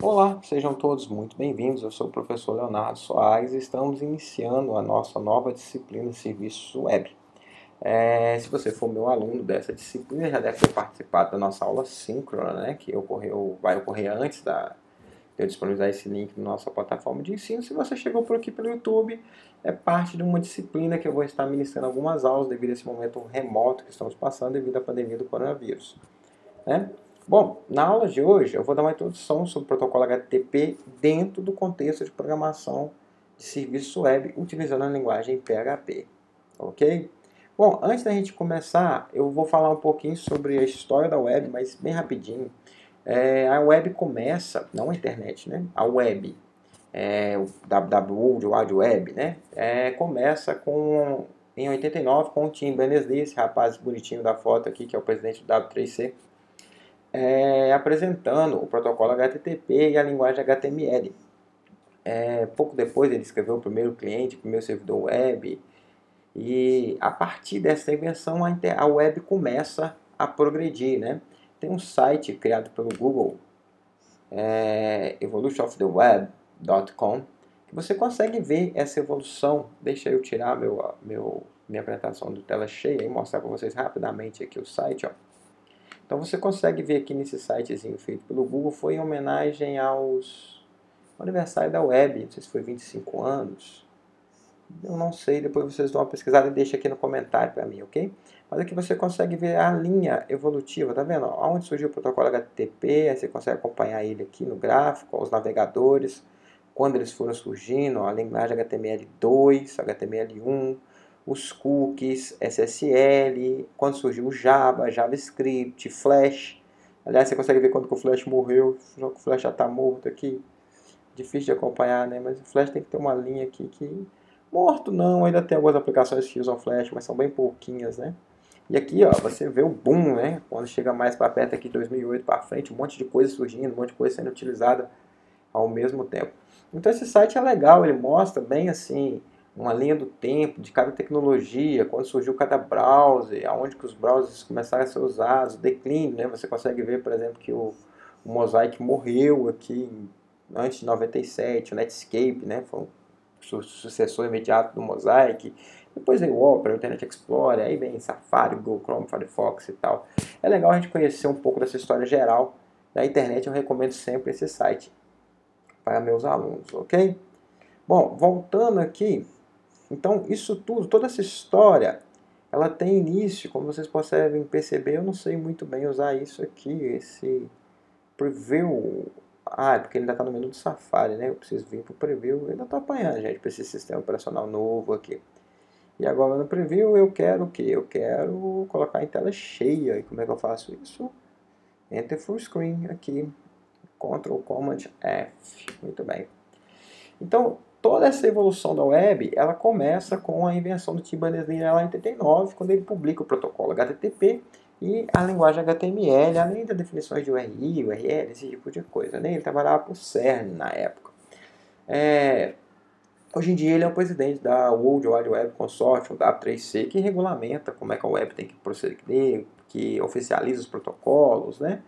Olá, sejam todos muito bem-vindos. Eu sou o professor Leonardo Soares e estamos iniciando a nossa nova disciplina Serviços Web. Se você for meu aluno dessa disciplina, já deve ter participado da nossa aula síncrona, né, que vai ocorrer antes de eu disponibilizar esse link na nossa plataforma de ensino. Se você chegou por aqui pelo YouTube, é parte de uma disciplina que eu vou estar ministrando algumas aulas devido a esse momento remoto que estamos passando devido à pandemia do coronavírus, né? Bom, na aula de hoje eu vou dar uma introdução sobre o protocolo HTTP dentro do contexto de programação de serviço web utilizando a linguagem PHP, ok? Bom, antes da gente começar, eu vou falar um pouquinho sobre a história da web, mas bem rapidinho. A web começa, não a internet, né? A web, o WWW, o Wide Web, né? Começa em 89 com o Tim Berners-Lee, esse rapaz bonitinho da foto aqui, que é o presidente do W3C, apresentando o protocolo HTTP e a linguagem HTML. Pouco depois ele escreveu o primeiro cliente, o primeiro servidor web, e a partir dessa invenção a web começa a progredir, né? Tem um site criado pelo Google, evolutionoftheweb.com, que você consegue ver essa evolução. Deixa eu tirar minha apresentação do tela cheia e mostrar para vocês rapidamente aqui o site, ó. Então você consegue ver aqui nesse sitezinho feito pelo Google, foi em homenagem ao aniversário da web, não sei se foi 25 anos, eu não sei, depois vocês dão uma pesquisada e deixa aqui no comentário para mim, ok? Mas aqui você consegue ver a linha evolutiva, tá vendo? Onde surgiu o protocolo HTTP, aí você consegue acompanhar ele aqui no gráfico, os navegadores, quando eles foram surgindo, a linguagem HTML2, HTML1, os cookies, SSL, quando surgiu o Java, JavaScript, Flash. Aliás, você consegue ver quando que o Flash morreu, o Flash já está morto aqui. Difícil de acompanhar, né? Mas o Flash tem que ter uma linha aqui que... Morto não, ainda tem algumas aplicações que usam Flash, mas são bem pouquinhas, né? E aqui, ó, você vê o boom, né? Quando chega mais para perto aqui de 2008 para frente, um monte de coisa surgindo, um monte de coisa sendo utilizada ao mesmo tempo. Então esse site é legal, ele mostra bem assim uma linha do tempo de cada tecnologia, quando surgiu cada browser, aonde que os browsers começaram a ser usados, o declínio, né? Você consegue ver, por exemplo, que o Mosaic morreu aqui antes de 97, o Netscape, né? Foi um sucessor imediato do Mosaic. Depois veio o Opera, o Internet Explorer, aí vem Safari, Google Chrome, Firefox e tal. É legal a gente conhecer um pouco dessa história geral da internet, eu recomendo sempre esse site para meus alunos, ok? Bom, voltando aqui, então isso tudo, toda essa história, ela tem início, como vocês conseguem perceber, eu não sei muito bem usar isso aqui, esse preview, é porque ele ainda está no menu do Safari, né? Eu preciso vir para o preview, eu ainda estou apanhando, gente, para esse sistema operacional novo aqui. E agora no preview eu quero o quê? Eu quero colocar em tela cheia, e como é que eu faço isso? Enter Full Screen aqui, Ctrl Command F, muito bem. Então, toda essa evolução da web, ela começa com a invenção do Tim Berners-Lee lá em 89, quando ele publica o protocolo HTTP e a linguagem HTML, além das definições de URI, URL, esse tipo de coisa, né? Ele trabalhava para o CERN na época. Hoje em dia ele é o presidente da World Wide Web Consortium, W3C, que regulamenta como é que a web tem que proceder, que oficializa os protocolos, né?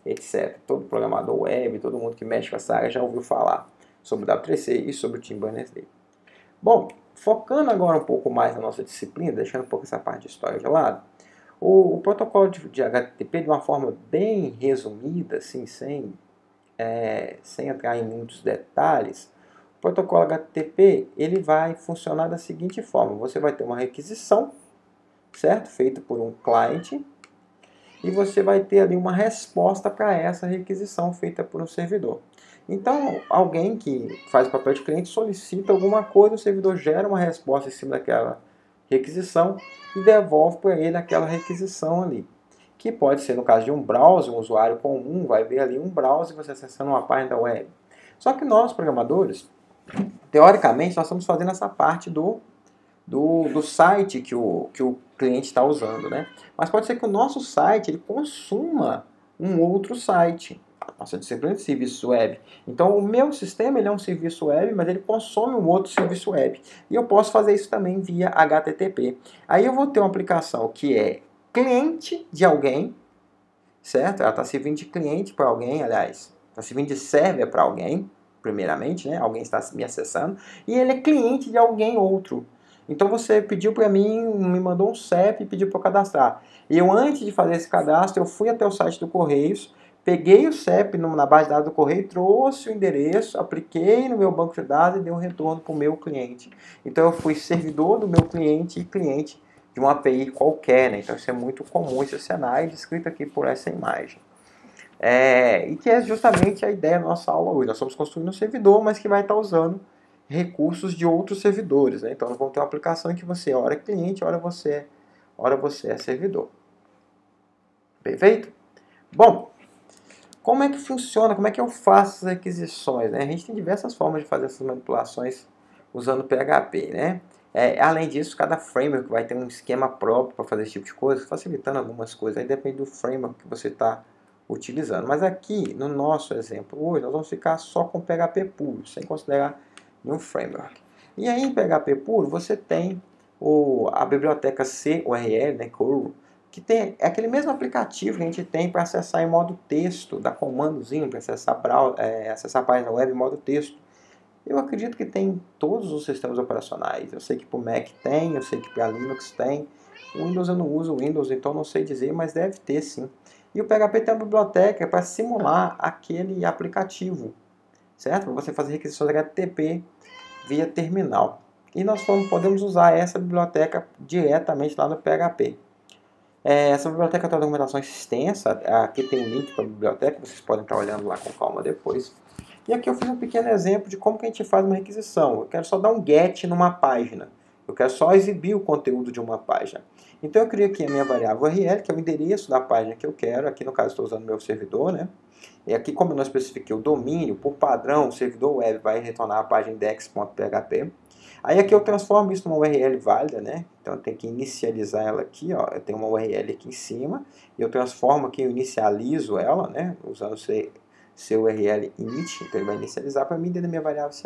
Etc. Todo programador web, todo mundo que mexe com essa área já ouviu falar sobre o W3C e sobre o Tim Berners-Lee. Bom, focando agora um pouco mais na nossa disciplina, deixando um pouco essa parte de história de lado, o protocolo de HTTP, de uma forma bem resumida, assim, sem entrar em muitos detalhes, o protocolo HTTP ele vai funcionar da seguinte forma: você vai ter uma requisição, certo? Feita por um cliente, e você vai ter ali uma resposta para essa requisição feita por um servidor. Então, alguém que faz o papel de cliente solicita alguma coisa, o servidor gera uma resposta em cima daquela requisição e devolve para ele aquela requisição ali. Que pode ser, no caso de um browser, um usuário comum vai ver ali um browser você acessando uma página da web. Só que nós, programadores, teoricamente, nós estamos fazendo essa parte do site que o cliente está usando, né? Mas pode ser que o nosso site ele consuma um outro site. Nossa disciplina de serviço web. Então, o meu sistema ele é um serviço web, mas ele consome um outro serviço web. E eu posso fazer isso também via HTTP. Aí eu vou ter uma aplicação que é cliente de alguém, certo? Ela está servindo de cliente para alguém, aliás. está servindo de server para alguém, primeiramente, né? Alguém está me acessando, e ele é cliente de alguém outro. Então você pediu para mim, me mandou um CEP e pediu para eu cadastrar. E eu, antes de fazer esse cadastro, eu fui até o site do Correios, peguei o CEP na base de dados do Correio, trouxe o endereço, apliquei no meu banco de dados e dei um retorno para o meu cliente. Então eu fui servidor do meu cliente e cliente de uma API qualquer, né? Então isso é muito comum, esse cenário descrito aqui por essa imagem. E que é justamente a ideia da nossa aula hoje. Nós estamos construindo um servidor, mas que vai estar usando recursos de outros servidores, né? Então nós vamos ter uma aplicação em que você ora é cliente, ora você é servidor. Perfeito? Bom, como é que funciona? Como é que eu faço as requisições, né? A gente tem diversas formas de fazer essas manipulações usando PHP, né? Além disso, cada framework vai ter um esquema próprio para fazer esse tipo de coisa, facilitando algumas coisas. Aí depende do framework que você está utilizando. Mas aqui, no nosso exemplo hoje, nós vamos ficar só com PHP puro, sem considerar nenhum framework. E aí, em PHP puro, você tem a biblioteca CURL, né, curl, que é aquele mesmo aplicativo que a gente tem para acessar em modo texto, dar comandozinho para acessar a página web em modo texto. Eu acredito que tem em todos os sistemas operacionais. Eu sei que para o Mac tem, eu sei que para Linux tem. O Windows eu não uso o Windows, então não sei dizer, mas deve ter sim. E o PHP tem uma biblioteca para simular aquele aplicativo, certo? Para você fazer requisições HTTP via terminal. E nós podemos usar essa biblioteca diretamente lá no PHP. Essa biblioteca tem uma documentação extensa. Aqui tem um link para a biblioteca, vocês podem estar olhando lá com calma depois. E aqui eu fiz um pequeno exemplo de como que a gente faz uma requisição. Eu quero só dar um get numa página. Eu quero só exibir o conteúdo de uma página. Então eu criei aqui a minha variável URL, que é o endereço da página que eu quero. Aqui no caso estou usando meu servidor, né? E aqui, como eu não especifiquei o domínio, por padrão, o servidor web vai retornar a página index.php. Aí aqui eu transformo isso numa URL válida, né? Então eu tenho que inicializar ela aqui, ó. Eu tenho uma URL aqui em cima, e eu transformo aqui, eu inicializo ela, né? Usando seu URL init, então ele vai inicializar para mim dentro da minha variável ch.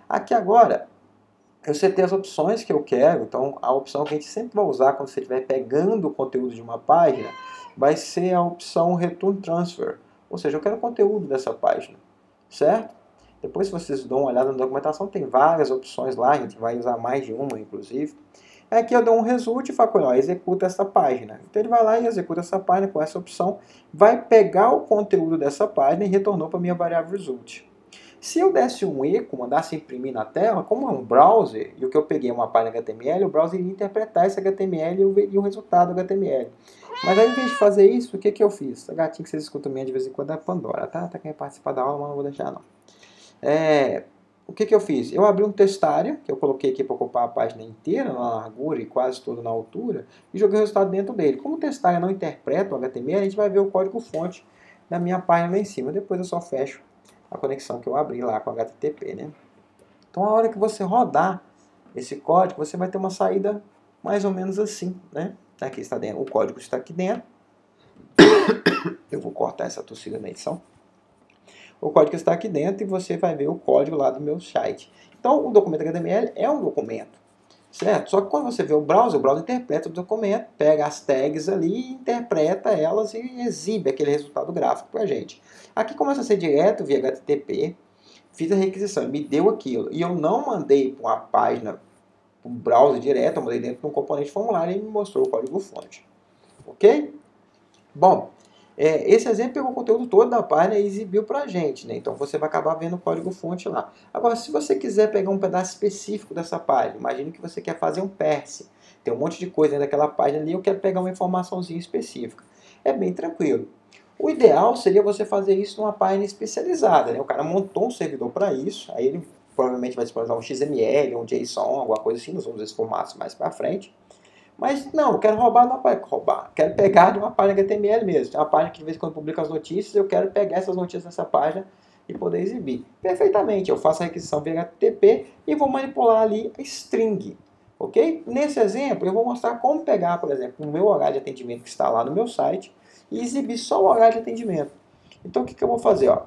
Aqui agora, eu setei as opções que eu quero, então a opção que a gente sempre vai usar quando você estiver pegando o conteúdo de uma página, vai ser a opção Return Transfer, ou seja, eu quero o conteúdo dessa página, certo? Depois, se vocês dão uma olhada na documentação, tem várias opções lá, a gente vai usar mais de uma, inclusive. Aqui eu dou um result e falo com ele, ó, executa essa página. Então ele vai lá e executa essa página com essa opção, vai pegar o conteúdo dessa página e retornou para a minha variável result. Se eu desse um eco, mandasse imprimir na tela, como é um browser, e o que eu peguei é uma página HTML, o browser iria interpretar esse HTML e eu veria o resultado do HTML. Mas aí, em vez de fazer isso, o que eu fiz? A gatinha que vocês escutam minha de vez em quando é a Pandora, tá? Tá querendo participar da aula, mas não vou deixar não. O que eu fiz? Eu abri um textário, que eu coloquei aqui para ocupar a página inteira, na largura e quase toda na altura, e joguei o resultado dentro dele. Como o textário não interpreta o HTML, a gente vai ver o código-fonte da minha página lá em cima. Depois eu só fecho a conexão que eu abri lá com o HTTP, né? Então, a hora que você rodar esse código, você vai ter uma saída mais ou menos assim, né? Aqui está dentro, o código está aqui dentro. Eu vou cortar essa tossida na edição. O código está aqui dentro e você vai ver o código lá do meu site. Então, o documento HTML é um documento, certo? Só que quando você vê o browser interpreta o documento, pega as tags ali, interpreta elas e exibe aquele resultado gráfico para a gente. Aqui começa a ser direto via HTTP, fiz a requisição, me deu aquilo. E eu não mandei para uma página, para um browser direto, eu mandei dentro de um componente formulário e me mostrou o código-fonte. Ok? Bom, esse exemplo pegou o conteúdo todo da página e exibiu para a gente, né? Então você vai acabar vendo o código-fonte lá. Agora, se você quiser pegar um pedaço específico dessa página, imagine que você quer fazer um parse, tem um monte de coisa dentro daquela página ali, eu quero pegar uma informaçãozinha específica. É bem tranquilo. O ideal seria você fazer isso numa página especializada, né? O cara montou um servidor para isso, aí ele provavelmente vai disponibilizar um XML, um JSON, alguma coisa assim, nós vamos ver esses formatos mais para frente. Mas não, eu quero roubar de uma página. Quero pegar de uma página HTML mesmo. Tem uma página que de vez em quando publica as notícias, eu quero pegar essas notícias dessa página e poder exibir. Perfeitamente, eu faço a requisição via HTTP e vou manipular ali a string. Ok? Nesse exemplo, eu vou mostrar como pegar, por exemplo, o meu horário de atendimento que está lá no meu site e exibir só o horário de atendimento. Então, o que eu vou fazer? Ó?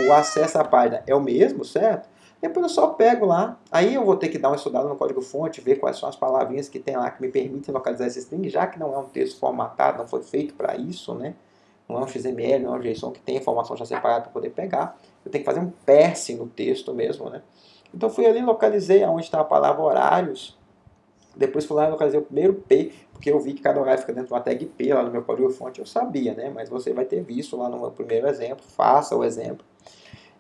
O acesso à página é o mesmo, certo? Depois eu só pego lá, aí eu vou ter que dar uma estudada no código-fonte, ver quais são as palavrinhas que tem lá que me permitem localizar esse string, já que não é um texto formatado, não foi feito para isso, né? não é um XML, não é um JSON que tem informação já separada para poder pegar. Eu tenho que fazer um parsing no texto mesmo, né? Então fui ali, localizei onde está a palavra horários. Depois fui lá e localizei o primeiro P, porque eu vi que cada horário fica dentro de uma tag P lá no meu código-fonte, eu sabia, né? Mas você vai ter visto lá no meu primeiro exemplo, faça o exemplo.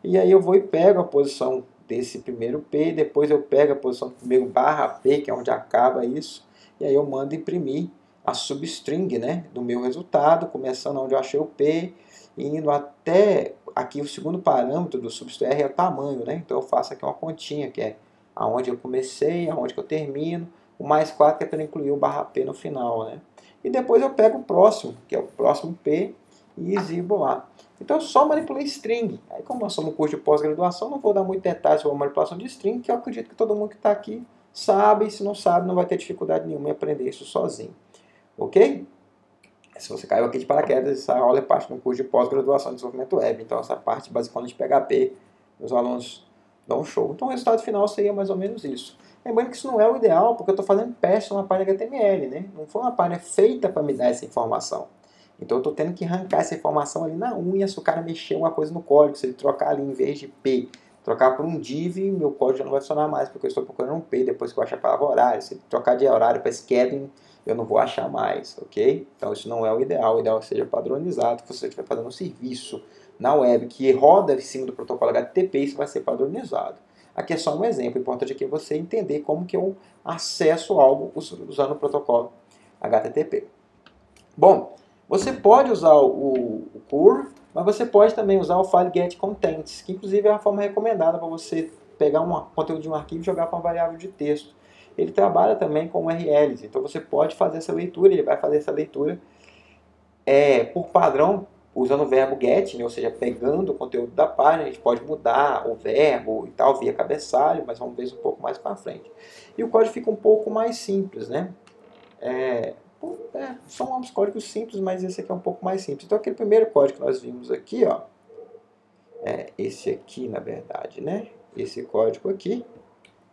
E aí eu vou e pego a posição desse primeiro P, depois eu pego a posição do primeiro barra P, que é onde acaba isso, e aí eu mando imprimir a substring, né, do meu resultado, começando onde eu achei o P, e indo até aqui o segundo parâmetro do substring é o tamanho, né? Então eu faço aqui uma continha, que é aonde eu comecei, aonde que eu termino, o mais 4 que é para incluir o barra P no final, né? E depois eu pego o próximo, que é o próximo P, e exibo lá. Então eu só manipulei string. Aí como nós somos um curso de pós-graduação, não vou dar muito detalhes sobre a manipulação de string, que eu acredito que todo mundo que está aqui sabe, e se não sabe, não vai ter dificuldade nenhuma em aprender isso sozinho. Ok? Se você caiu aqui de paraquedas, essa aula é parte de um curso de pós-graduação em desenvolvimento web. Então essa parte basicamente de PHP, os alunos dão um show. Então o resultado final seria mais ou menos isso. Lembrando que isso não é o ideal, porque eu estou fazendo teste numa página HTML, né? Não foi uma página feita para me dar essa informação. Então eu estou tendo que arrancar essa informação ali na unha se o cara mexer uma coisa no código. Se ele trocar ali em vez de P, trocar por um div, meu código já não vai funcionar mais, porque eu estou procurando um P depois que eu achar a palavra horário. Se ele trocar de horário para scheduling, eu não vou achar mais, ok? Então isso não é o ideal é que seja padronizado, que você estiver fazendo um serviço na web que roda em cima do protocolo HTTP, isso vai ser padronizado. Aqui é só um exemplo, o importante aqui é você entender como que eu acesso algo usando o protocolo HTTP. Bom, você pode usar o CUR, mas você pode também usar o file get contents, que inclusive é a forma recomendada para você pegar um conteúdo de um arquivo e jogar para uma variável de texto. Ele trabalha também com URLs, então você pode fazer essa leitura, ele vai fazer essa leitura por padrão, usando o verbo get, né? Ou seja, pegando o conteúdo da página, a gente pode mudar o verbo e tal via cabeçalho, mas vamos ver isso um pouco mais para frente. E o código fica um pouco mais simples, né? São uns códigos simples, mas esse aqui é um pouco mais simples. Então aquele primeiro código que nós vimos aqui, ó, esse aqui na verdade, né? Esse código aqui,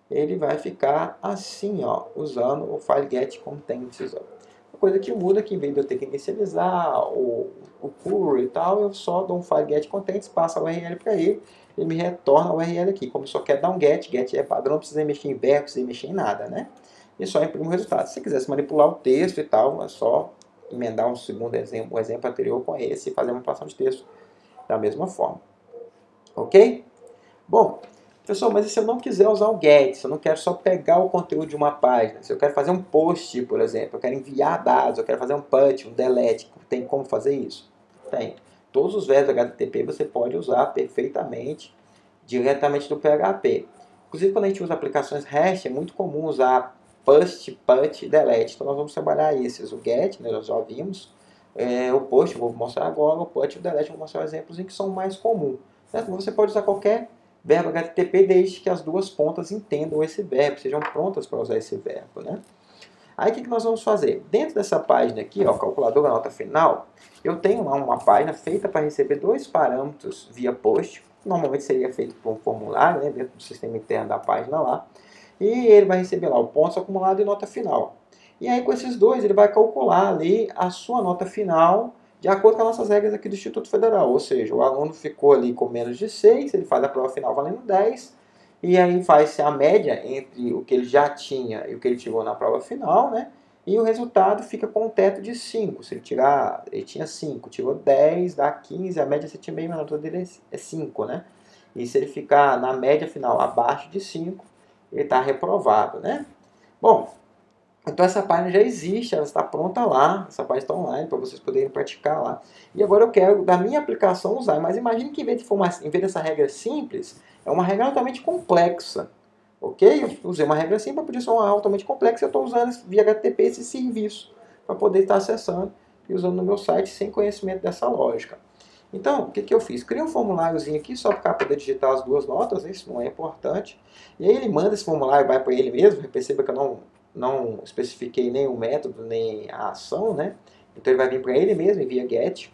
ele vai ficar assim, ó, usando o file get contents. Ó. A coisa que muda é que em vez de eu ter que inicializar o curl e tal, eu só dou um file get contents, passo a URL para ele me retorna a URL aqui. Como só quer dar um get é padrão, não precisa mexer em verbo, não precisa mexer em nada, né? E só imprime o resultado. Se você quisesse manipular o texto e tal, é só emendar um segundo exemplo, o exemplo anterior com esse e fazer a manipulação de texto da mesma forma. Ok? Bom, professor, mas e se eu não quiser usar o get, se eu não quero só pegar o conteúdo de uma página, se eu quero fazer um post, por exemplo, eu quero enviar dados, eu quero fazer um put, um delete, tem como fazer isso? Tem. Todos os verbos HTTP você pode usar perfeitamente diretamente do PHP. Inclusive, quando a gente usa aplicações REST, é muito comum usar post, put e delete. Então, nós vamos trabalhar esses. O get, né, nós já vimos. O post, eu vou mostrar agora. O put e o delete, eu vou mostrar exemplos em que são mais comuns. Certo? Você pode usar qualquer verbo HTTP desde que as duas pontas entendam esse verbo, sejam prontas para usar esse verbo, né? Aí o que nós vamos fazer? Dentro dessa página aqui, ó, calculadora nota final, eu tenho lá uma página feita para receber dois parâmetros via post. Normalmente seria feito por um formulário, né, dentro do sistema interno da página lá. E ele vai receber lá o ponto acumulado e nota final. E aí com esses dois ele vai calcular ali a sua nota final de acordo com as nossas regras aqui do Instituto Federal. Ou seja, o aluno ficou ali com menos de 6, ele faz a prova final valendo 10, e aí faz-se a média entre o que ele já tinha e o que ele tirou na prova final, né? E o resultado fica com um teto de 5. Se ele tirar, ele tinha 5, tirou 10, dá 15, a média você tinha bem, a nota dele é 5, né? E se ele ficar na média final abaixo de 5, ele está reprovado, né? Bom, então essa página já existe, ela está pronta lá, essa página está online para vocês poderem praticar lá. E agora eu quero, da minha aplicação, usar. Mas imagine que em vez dessa regra simples, é uma regra altamente complexa. Ok? Eu usei uma regra simples, podia ser uma altamente complexa, eu estou usando via HTTP esse serviço para poder estar acessando e usando no meu site sem conhecimento dessa lógica. Então, o que eu fiz? Criei um formuláriozinho aqui só para poder digitar as duas notas, isso não é importante. E aí ele manda esse formulário, vai para ele mesmo, perceba que eu não especifiquei nem o método, nem a ação, né? Então ele vai vir para ele mesmo, via get.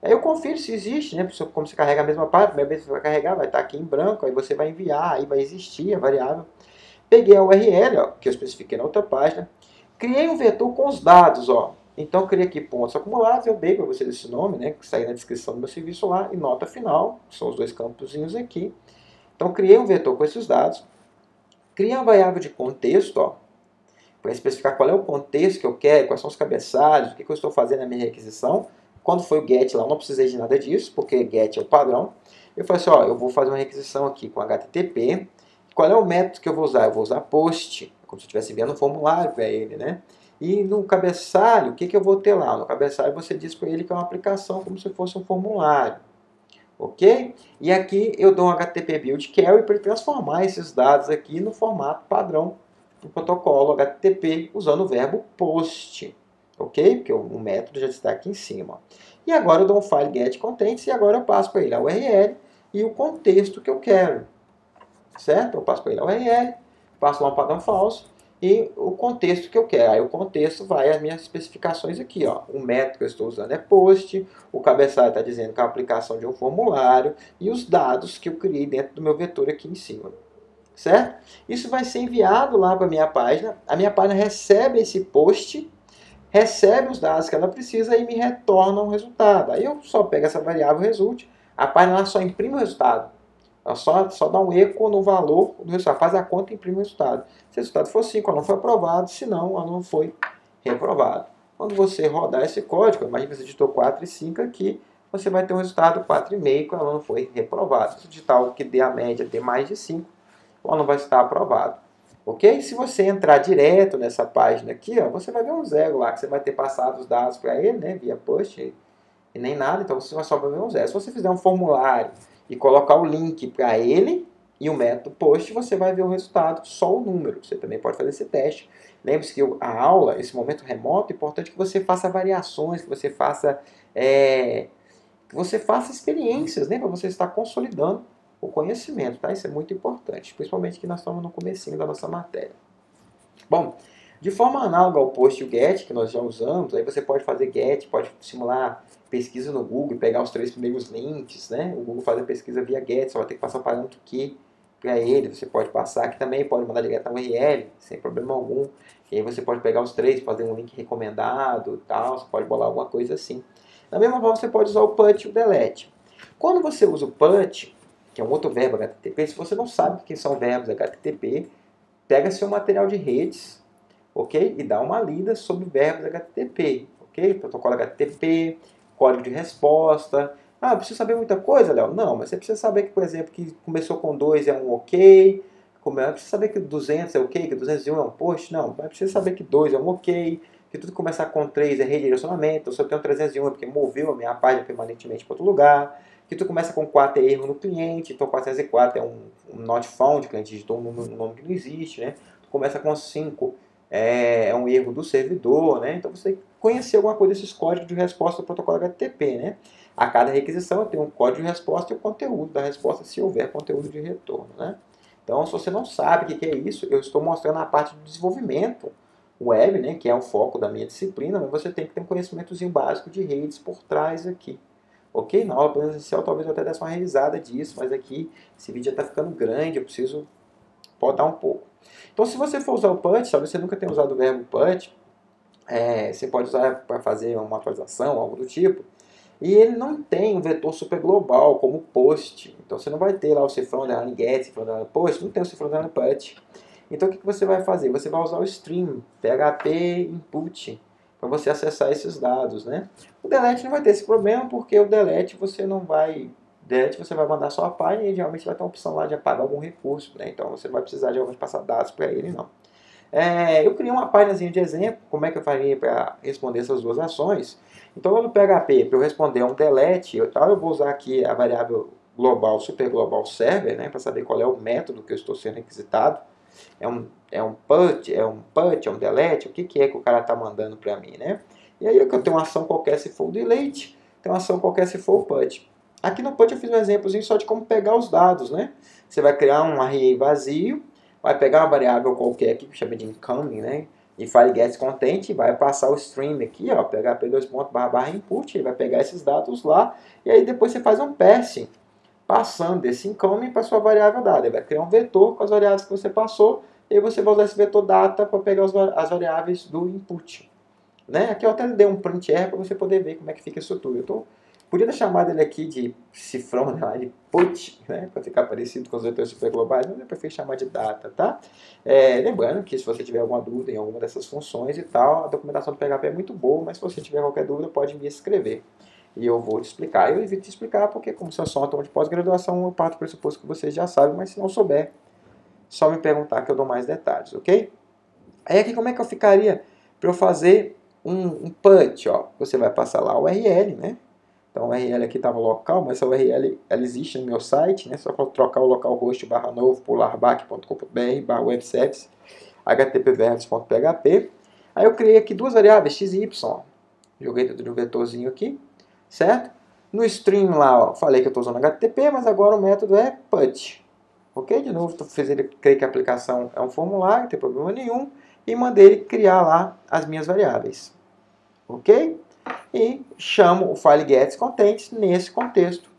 Aí eu confiro se existe, né? Como você carrega a mesma página, a primeira vez que você vai carregar, vai estar aqui em branco, aí você vai enviar, aí vai existir a variável. Peguei a URL, ó, que eu especifiquei na outra página, criei um vetor com os dados, ó, Então, eu criei aqui pontos acumulados, eu dei para vocês esse nome, né, que sai na descrição do meu serviço lá, e nota final, que são os dois campozinhos aqui. Então, criei um vetor com esses dados, criei uma variável de contexto, para especificar qual é o contexto que eu quero, quais são os cabeçalhos, o que eu estou fazendo na minha requisição. Quando foi o get lá, eu não precisei de nada disso, porque get é o padrão. Eu falei assim, eu vou fazer uma requisição aqui com HTTP. Qual é o método que eu vou usar? Eu vou usar post, como se eu estivesse enviando um formulário para ele, né? E no cabeçalho, o que eu vou ter lá? No cabeçalho você diz para ele que é uma aplicação como se fosse um formulário. Ok? E aqui eu dou um HTTP build query para transformar esses dados aqui no formato padrão do protocolo HTTP usando o verbo post. Ok? Porque o método já está aqui em cima. E agora eu dou um file get contents e agora eu passo para ele a URL e o contexto que eu quero. Certo? Eu passo para ele a URL, passo lá um padrão falso e o contexto que eu quero. Aí o contexto vai as minhas especificações aqui. Ó. O método que eu estou usando é post, o cabeçalho está dizendo que é a aplicação de um formulário e os dados que eu criei dentro do meu vetor aqui em cima. Certo? Isso vai ser enviado lá para a minha página recebe esse post, recebe os dados que ela precisa e me retorna um resultado. Aí eu só pego essa variável result, a página lá só imprime o resultado. Ela só dá um eco no valor do resultado, faz a conta e imprime o resultado. Se o resultado for 5, ela não foi aprovado, se não, ela não foi reprovado. Quando você rodar esse código, imagina que você digitou 4 e 5 aqui, você vai ter um resultado 4,5 que ela não foi reprovado. Se digitar algo que dê a média, dê mais de 5, ela não vai estar aprovado. Ok? Se você entrar direto nessa página aqui, você vai ver um zero lá, que você vai ter passado os dados para ele, né, via push, e nem nada, então você só vai ver um zero. Se você fizer um formulário e colocar o link para ele e o método post, você vai ver o resultado, só o número. Você também pode fazer esse teste. Lembre-se que a aula, esse momento remoto, é importante que você faça variações, que você faça experiências, né, para você estar consolidando o conhecimento, tá? Isso é muito importante, principalmente que nós estamos no comecinho da nossa matéria. Bom, de forma análoga ao post e o get, que nós já usamos, aí você pode fazer get, pode simular pesquisa no Google, pegar os 3 primeiros links, né? O Google faz a pesquisa via get, só vai ter que passar o parâmetro key para ele, você pode passar, que também pode mandar direto a URL, sem problema algum. E aí você pode pegar os 3, fazer um link recomendado, tal, você pode bolar alguma coisa assim. Da mesma forma, você pode usar o put e o delete. Quando você usa o put, que é um outro verbo HTTP, se você não sabe o que são verbos HTTP, pega seu material de redes, ok? E dá uma lida sobre verbos HTTP, ok? Protocolo HTTP, código de resposta. Ah, precisa saber muita coisa, Léo? Não, mas você precisa saber que, por exemplo, que começou com 2 é um ok, precisa saber que 200 é ok, que 201 é um post? Não, mas precisa saber que 2 é um ok, que tudo que começar com 3 é redirecionamento, se eu tenho 301 é porque moveu a minha página permanentemente para outro lugar, que tudo começa com 4 é erro no cliente, então 404 é um not found, o cliente digitou um nome que não existe, né? Começa com 5 é um erro do servidor, né? Então você tem que conhecer alguma coisa desses códigos de resposta do protocolo HTTP, né? A cada requisição tem um código de resposta e o conteúdo da resposta, se houver conteúdo de retorno, né? Então, se você não sabe o que é isso, eu estou mostrando a parte do desenvolvimento web, né, que é o foco da minha disciplina, mas você tem que ter um conhecimentozinho básico de redes por trás aqui. Ok? Na aula presencial talvez eu até desse uma revisada disso, mas aqui esse vídeo já está ficando grande, eu preciso podar um pouco. Então, se você for usar o put, talvez você nunca tenha usado o verbo put, você pode usar para fazer uma atualização, algo do tipo, e ele não tem um vetor super global como post. Então você não vai ter lá o cifrão da get, cifrão da post, não tem o cifrão da put. Então o que você vai fazer? Você vai usar o stream, php input, para você acessar esses dados, né? O delete não vai ter esse problema, porque o delete você não vai... Delete você vai mandar só a página e geralmente vai ter uma opção lá de apagar algum recurso, né? Então você não vai precisar de passar dados para ele, não. Eu criei uma página de exemplo, como é que eu faria para responder essas duas ações. Então, no PHP, para eu responder um delete, eu vou usar aqui a variável global, super global server, né, para saber qual é o método que eu estou sendo requisitado. É um put, é um delete, o que é que o cara está mandando para mim, né? E aí eu tenho uma ação qualquer se for o delete, tem uma ação qualquer se for o put. Aqui no put eu fiz um exemplozinho só de como pegar os dados, né? Você vai criar um array vazio, vai pegar uma variável qualquer aqui, que chama de incoming, né? E file get content, vai passar o stream aqui, ó, php://input, ele vai pegar esses dados lá, e aí depois você faz um passing, passando desse incoming para sua variável dada. Ele vai criar um vetor com as variáveis que você passou, e aí você vai usar esse vetor data para pegar as variáveis do input. né? Aqui eu até dei um print erro para você poder ver como é que fica isso tudo. Podia ter chamado ele aqui de cifrão, né, de put, né, para ficar parecido com os vetores superglobais, mas eu prefiro chamar de data, tá? Lembrando que se você tiver alguma dúvida em alguma dessas funções e tal, a documentação do PHP é muito boa, mas se você tiver qualquer dúvida, pode me escrever. E eu vou te explicar. Eu evito te explicar porque, como se eu sou um autônomo de pós-graduação, eu parto do pressuposto que vocês já sabem, mas se não souber, só me perguntar que eu dou mais detalhes, ok? Aí aqui como é que eu ficaria para eu fazer um put, ó? Você vai passar lá o URL, né? Então o URL aqui estava local, mas essa URL ela existe no meu site, né? Só para trocar o localhost /novo por larbac.com.br/webservice httpverbs.php. Aí eu criei aqui duas variáveis, x e y. Joguei dentro de um vetorzinho aqui, certo? No stream lá, ó, falei que eu estou usando HTTP, mas agora o método é put. Ok? De novo, criei que a aplicação é um formulário, não tem problema nenhum. E mandei ele criar lá as minhas variáveis. Ok? E chamo o file getContents nesse contexto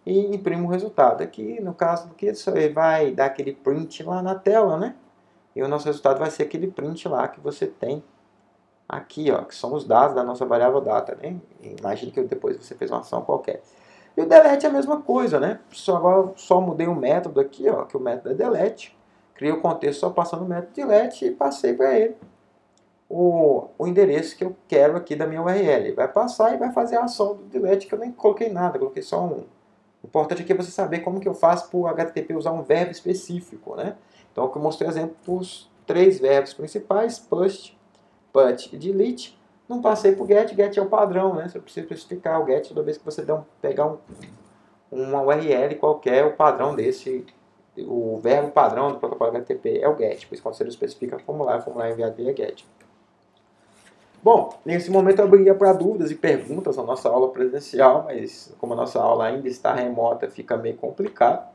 e imprimo o resultado. Aqui, no caso do que ele vai dar aquele print lá na tela, né? E o nosso resultado vai ser aquele print lá que você tem aqui, ó, que são os dados da nossa variável data, né? Imagine que depois você fez uma ação qualquer. E o delete é a mesma coisa, né? Agora só mudei o método aqui, ó, que o método é delete. Criei o contexto só passando o método delete e passei para ele o endereço que eu quero aqui da minha URL. Ele vai passar e vai fazer a ação do delete, que eu nem coloquei nada, coloquei só um. O importante aqui é você saber como que eu faço para o HTTP usar um verbo específico, né? Então, eu mostrei exemplo os 3 verbos principais, put e delete. Não passei para o get, get é o padrão, né? Você precisa especificar o get toda vez que você pegar uma URL qualquer, o padrão desse, o verbo padrão do protocolo HTTP é o get, pois quando você especifica o formulário enviado via get. Bom, nesse momento eu abriria para dúvidas e perguntas na nossa aula presencial, mas como a nossa aula ainda está remota, fica meio complicado.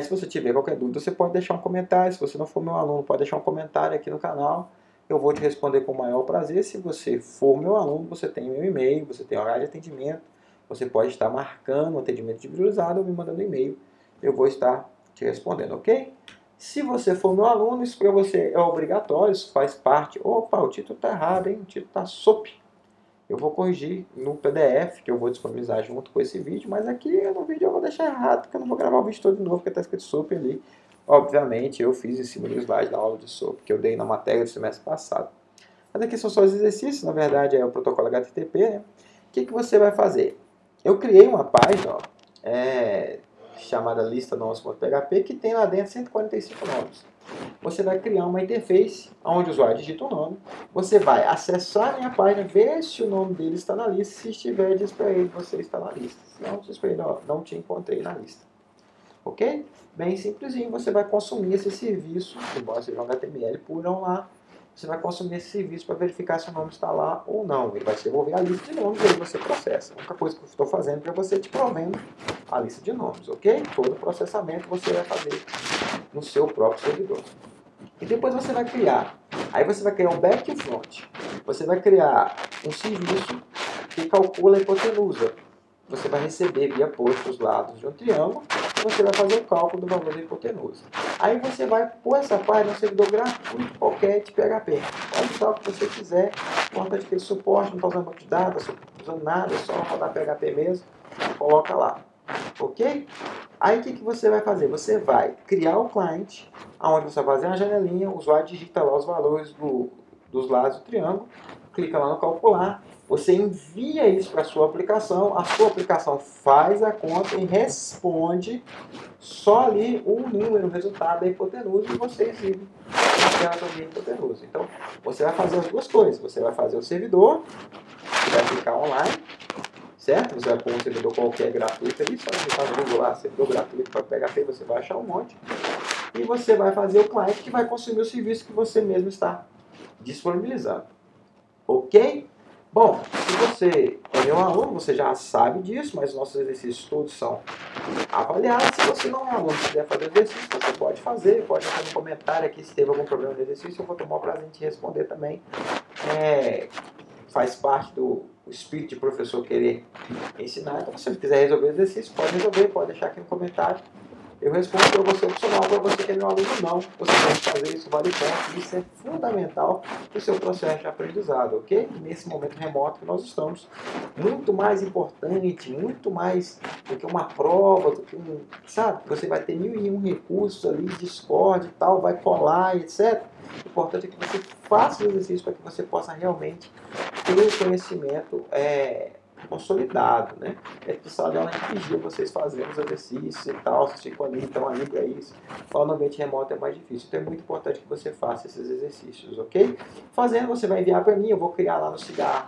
Se você tiver qualquer dúvida, você pode deixar um comentário. Se você não for meu aluno, pode deixar um comentário aqui no canal. Eu vou te responder com o maior prazer. Se você for meu aluno, você tem meu e-mail, você tem horário de atendimento. Você pode estar marcando o atendimento individualizado ou me mandando e-mail. Eu vou estar te respondendo, ok? Se você for meu aluno, isso para você é obrigatório, isso faz parte. Opa, o título está errado, hein? O título está SOP. Eu vou corrigir no PDF, que eu vou disponibilizar junto com esse vídeo, mas aqui no vídeo eu vou deixar errado, porque eu não vou gravar o vídeo todo de novo, porque está escrito SOP ali. Obviamente, eu fiz em cima do slide da aula de SOP, que eu dei na matéria do semestre passado. Mas aqui são só os exercícios, na verdade é o protocolo HTTP, né? O que você vai fazer? Eu criei uma página, ó, chamada lista nomes.php, que tem lá dentro 145 nomes. Você vai criar uma interface onde o usuário digita o nome, você vai acessar a minha página, ver se o nome dele está na lista, se estiver, diz para ele, você está na lista. Se não, diz para ele, não te encontrei na lista. Ok? Bem simplesinho, você vai consumir esse serviço, embora seja um HTML purão lá, você vai consumir esse serviço para verificar se o nome está lá ou não. Ele vai te devolver a lista de nomes e aí você processa. A única coisa que eu estou fazendo é você te provendo a lista de nomes, ok? Todo o processamento você vai fazer no seu próprio servidor. E depois você vai criar. Aí você vai criar um back e front. Você vai criar um serviço que calcula a hipotenusa. Você vai receber via post os lados de um triângulo e você vai fazer o cálculo do valor da hipotenusa. Aí você vai pôr essa página no servidor gratuito qualquer de PHP. Pode usar o que você quiser. O importante é que ele suporte, não está usando banco de dados, não está usando nada, é só rodar PHP mesmo. Coloca lá. Ok? Aí o que você vai fazer? Você vai criar o cliente, onde você vai fazer uma janelinha, o usuário digita lá os valores dos lados do triângulo, clica lá no calcular, você envia isso para a sua aplicação faz a conta e responde só ali o número, o resultado da hipotenusa e você exibe aquela também hipotenusa. Então, você vai fazer as duas coisas. Você vai fazer o servidor, que vai ficar online, certo? Você vai pôr um servidor qualquer gratuito ali, só digitar no Google lá, servidor gratuito para PHP, você vai achar um monte. E você vai fazer o cliente que vai consumir o serviço que você mesmo está disponibilizando. Ok? Bom, se você é meu aluno, você já sabe disso, mas nossos exercícios todos são avaliados. Se você não é aluno e quiser fazer exercício, você pode fazer, pode deixar no comentário aqui se teve algum problema no exercício, eu vou tomar o prazer de responder também. Faz parte do espírito de professor querer ensinar. Então, se você quiser resolver o exercício, pode resolver, pode deixar aqui no comentário. eu respondo para você opcional, para você que é meu aluno não. Você pode fazer isso, vale ponto. Isso é fundamental para o seu processo de aprendizado, ok? E nesse momento remoto que nós estamos, muito mais importante, muito mais do que uma prova, do que sabe? Você vai ter 1001 recursos ali, Discord e tal, vai colar, etc. O importante é que você faça o exercício para que você possa realmente ter o conhecimento consolidado, né? Dentro de sala de aula a gente pedia vocês fazerem os exercícios e tal, vocês ficam ali, estão ali para isso. Falar no ambiente remoto é mais difícil, então é muito importante que você faça esses exercícios, ok? Fazendo, você vai enviar para mim, eu vou criar lá no Cigarro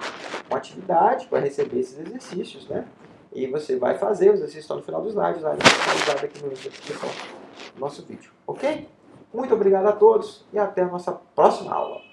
uma atividade para receber esses exercícios, né? E você vai fazer, os exercícios estão no final dos slides, lá finalizado aqui no link da descrição do nosso vídeo, ok? Muito obrigado a todos e até a nossa próxima aula.